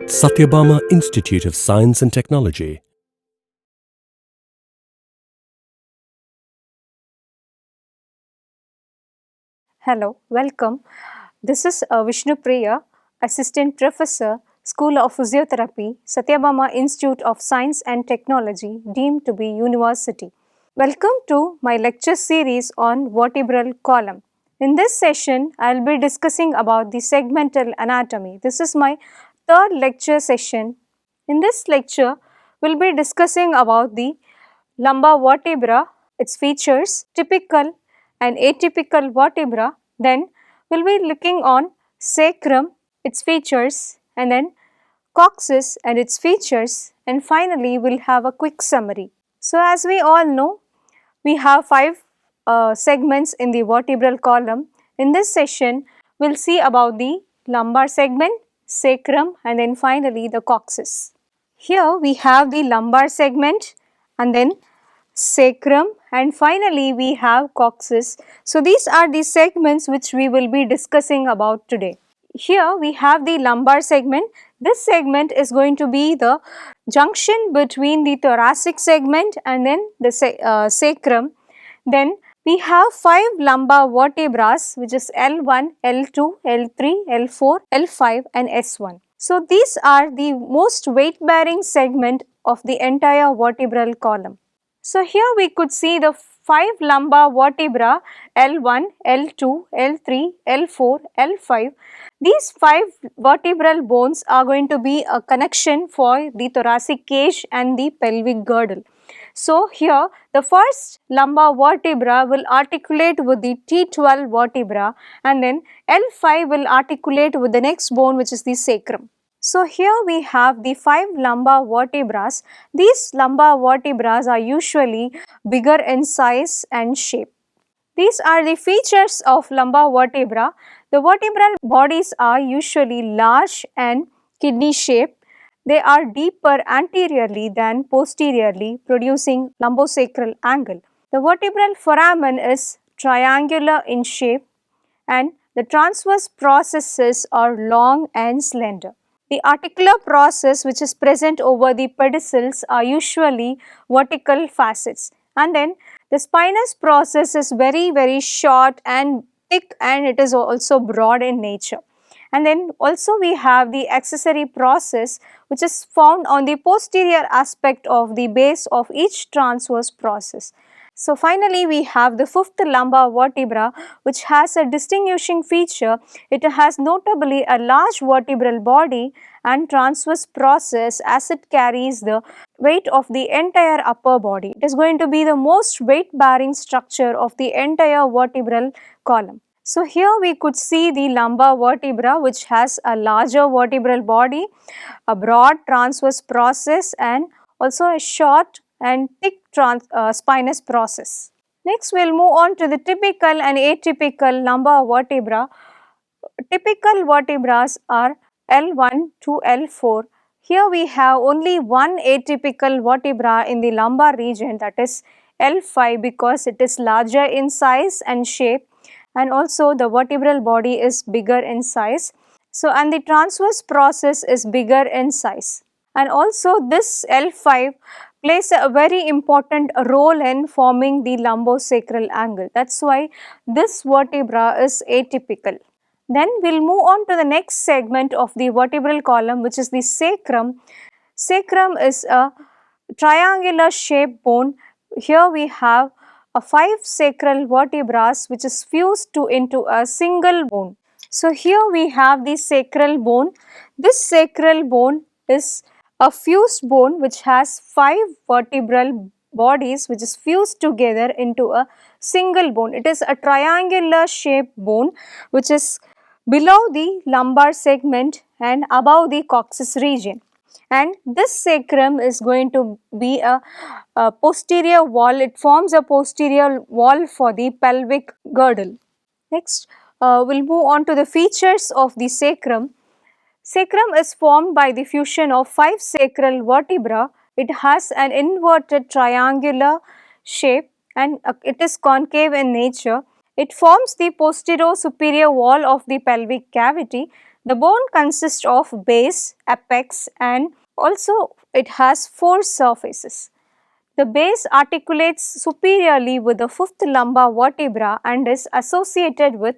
Sathyabama Institute of Science and Technology. Hello, welcome. This is Vishnu Priya, Assistant Professor, School of Physiotherapy, Sathyabama Institute of Science and Technology, deemed to be University. Welcome to my lecture series on vertebral column. In this session, I will be discussing about the segmental anatomy. This is my third lecture session. In this lecture, we will be discussing about the lumbar vertebra, its features, typical and atypical vertebra. Then we will be looking on sacrum, its features, and then coccyx and its features, and finally we will have a quick summary. So as we all know, we have five segments in the vertebral column. In this session, we will see about the lumbar segment, sacrum, and then finally the coccyx. Here we have the lumbar segment and then sacrum, and finally we have coccyx. So these are the segments which we will be discussing about today. Here we have the lumbar segment. This segment is going to be the junction between the thoracic segment and then the sacrum. Then we have 5 lumbar vertebrae, which is L1, L2, L3, L4, L5 and S1. So these are the most weight bearing segment of the entire vertebral column. So here we could see the 5 lumbar vertebra L1, L2, L3, L4, L5. These 5 vertebral bones are going to be a connection for the thoracic cage and the pelvic girdle. So here the first lumbar vertebra will articulate with the T12 vertebra, and then L5 will articulate with the next bone, which is the sacrum. So here we have the 5 lumbar vertebrae. These lumbar vertebrae are usually bigger in size and shape. These are the features of lumbar vertebra. The vertebral bodies are usually large and kidney shaped. They are deeper anteriorly than posteriorly, producing lumbosacral angle. The vertebral foramen is triangular in shape, and the transverse processes are long and slender. The articular process which is present over the pedicels are usually vertical facets, and then the spinous process is very short and thick, and it is also broad in nature. And then also we have the accessory process which is found on the posterior aspect of the base of each transverse process. So finally we have the 5th lumbar vertebra, which has a distinguishing feature. It has notably a large vertebral body and transverse process as it carries the weight of the entire upper body. It is going to be the most weight bearing structure of the entire vertebral column. So here we could see the lumbar vertebra, which has a larger vertebral body, a broad transverse process, and also a short and thick spinous process. Next we will move on to the typical and atypical lumbar vertebra. Typical vertebrae are L1 to L4. Here we have only one atypical vertebra in the lumbar region, that is L5, because it is larger in size and shape, and also the vertebral body is bigger in size. So and the transverse process is bigger in size, and also this L5 plays a very important role in forming the lumbosacral angle. That is why this vertebra is atypical. Then we will move on to the next segment of the vertebral column, which is the sacrum. Sacrum is a triangular shaped bone. Here we have a 5 sacral vertebrae which is fused into a single bone. So here we have the sacral bone. This sacral bone is a fused bone which has 5 vertebral bodies which is fused together into a single bone. It is a triangular shaped bone which is below the lumbar segment and above the coccyx region. And this sacrum is going to be a posterior wall. It forms a posterior wall for the pelvic girdle. Next, we will move on to the features of the sacrum. Sacrum is formed by the fusion of 5 sacral vertebrae. It has an inverted triangular shape and it is concave in nature. It forms the posterior superior wall of the pelvic cavity. The bone consists of base, apex, and also it has 4 surfaces. The base articulates superiorly with the fifth lumbar vertebra and is associated with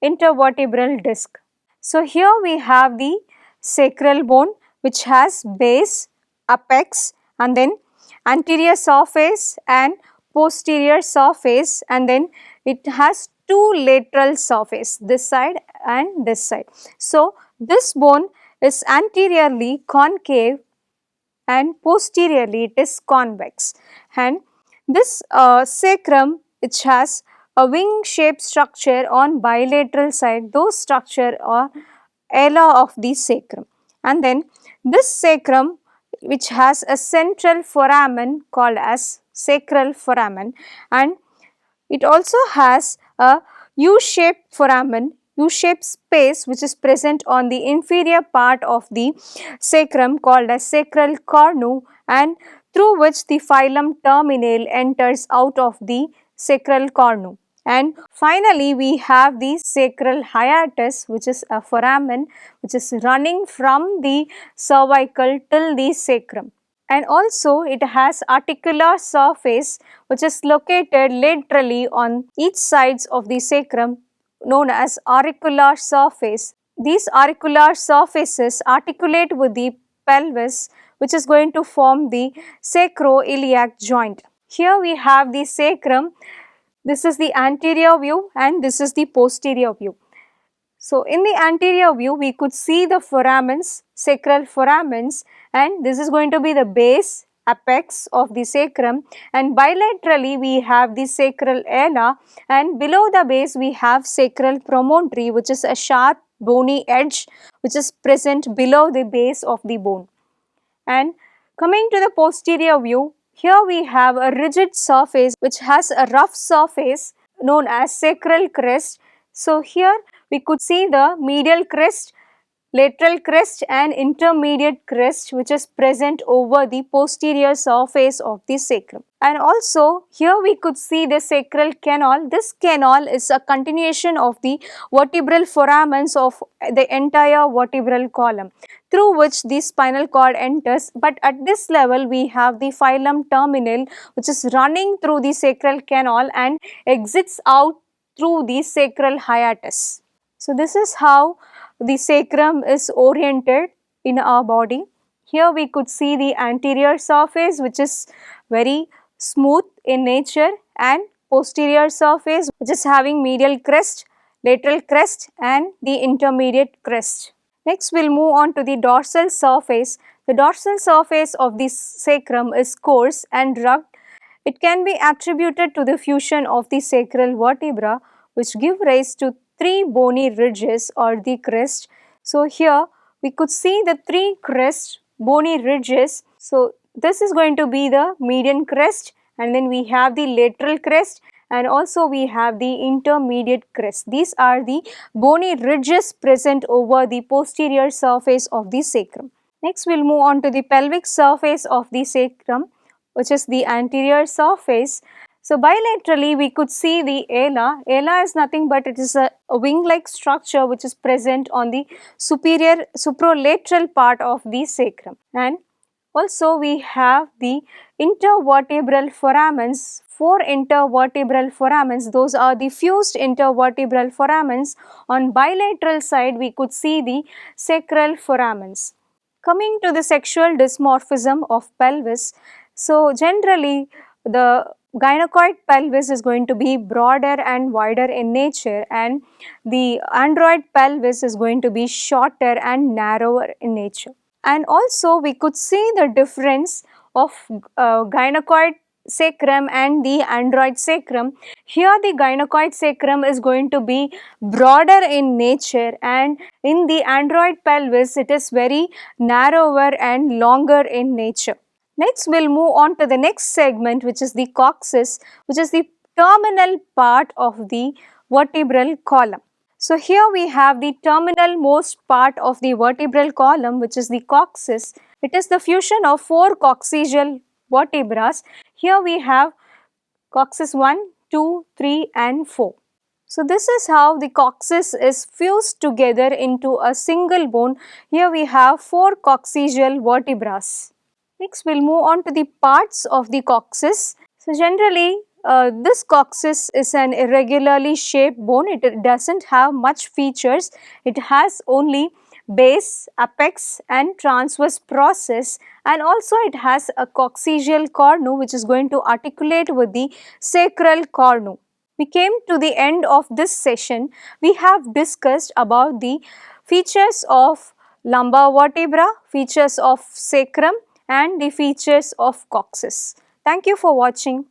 intervertebral disc. So here we have the sacral bone which has base, apex, and then anterior surface and posterior surface, and then it has 2 lateral surface, this side and this side. So this bone is anteriorly concave and posteriorly it is convex, and this sacrum which has a wing shaped structure on bilateral side, those structure are ala of the sacrum, and then this sacrum which has a central foramen called as sacral foramen, and it also has a U-shaped foramen, U-shaped space which is present on the inferior part of the sacrum called as sacral cornu, and through which the phylum terminale enters out of the sacral cornu. And finally, we have the sacral hiatus which is a foramen which is running from the cervical till the sacrum, and also it has articular surface which is located laterally on each sides of the sacrum known as auricular surface. These auricular surfaces articulate with the pelvis which is going to form the sacroiliac joint. Here we have the sacrum. This is the anterior view and this is the posterior view. So in the anterior view, we could see the foramens, sacral foramens, and this is going to be the base, apex of the sacrum, and bilaterally we have the sacral ala, and below the base we have sacral promontory which is a sharp bony edge which is present below the base of the bone. And coming to the posterior view, here we have a rigid surface which has a rough surface known as sacral crest. So here we could see the medial crest, lateral crest and intermediate crest which is present over the posterior surface of the sacrum. And also here we could see the sacral canal. This canal is a continuation of the vertebral foramens of the entire vertebral column through which the spinal cord enters, but at this level we have the phylum terminale which is running through the sacral canal and exits out through the sacral hiatus. So this is how the sacrum is oriented in our body. Here we could see the anterior surface which is very smooth in nature, and posterior surface which is having medial crest, lateral crest and the intermediate crest. Next we will move on to the dorsal surface. The dorsal surface of the sacrum is coarse and rugged. It can be attributed to the fusion of the sacral vertebra which give rise to 3 bony ridges or the crest. So here we could see the 3 crest bony ridges. So this is going to be the median crest, and then we have the lateral crest, and also we have the intermediate crest. These are the bony ridges present over the posterior surface of the sacrum. Next we will move on to the pelvic surface of the sacrum which is the anterior surface. So bilaterally we could see the ala. Ala is nothing but it is a wing-like structure which is present on the superior supralateral part of the sacrum, and also we have the intervertebral foramens, 4 intervertebral foramens. Those are the fused intervertebral foramens. On bilateral side we could see the sacral foramens. Coming to the sexual dysmorphism of pelvis, so generally the gynecoid pelvis is going to be broader and wider in nature, and the android pelvis is going to be shorter and narrower in nature. And also we could see the difference of gynecoid sacrum and the android sacrum. Here the gynecoid sacrum is going to be broader in nature, and in the android pelvis it is very narrower and longer in nature. Next we will move on to the next segment which is the coccyx, which is the terminal part of the vertebral column. So here we have the terminal most part of the vertebral column which is the coccyx. It is the fusion of 4 coccygeal vertebrae. Here we have coccyx 1, 2, 3 and 4. So this is how the coccyx is fused together into a single bone. Here we have 4 coccygeal vertebrae. Next we'll move on to the parts of the coccyx. So generally this coccyx is an irregularly shaped bone. It doesn't have much features. It has only base, apex and transverse process, and also it has a coccygeal cornu which is going to articulate with the sacral cornu. We came to the end of this session. We have discussed about the features of lumbar vertebra, features of sacrum and the features of coccyx. Thank you for watching.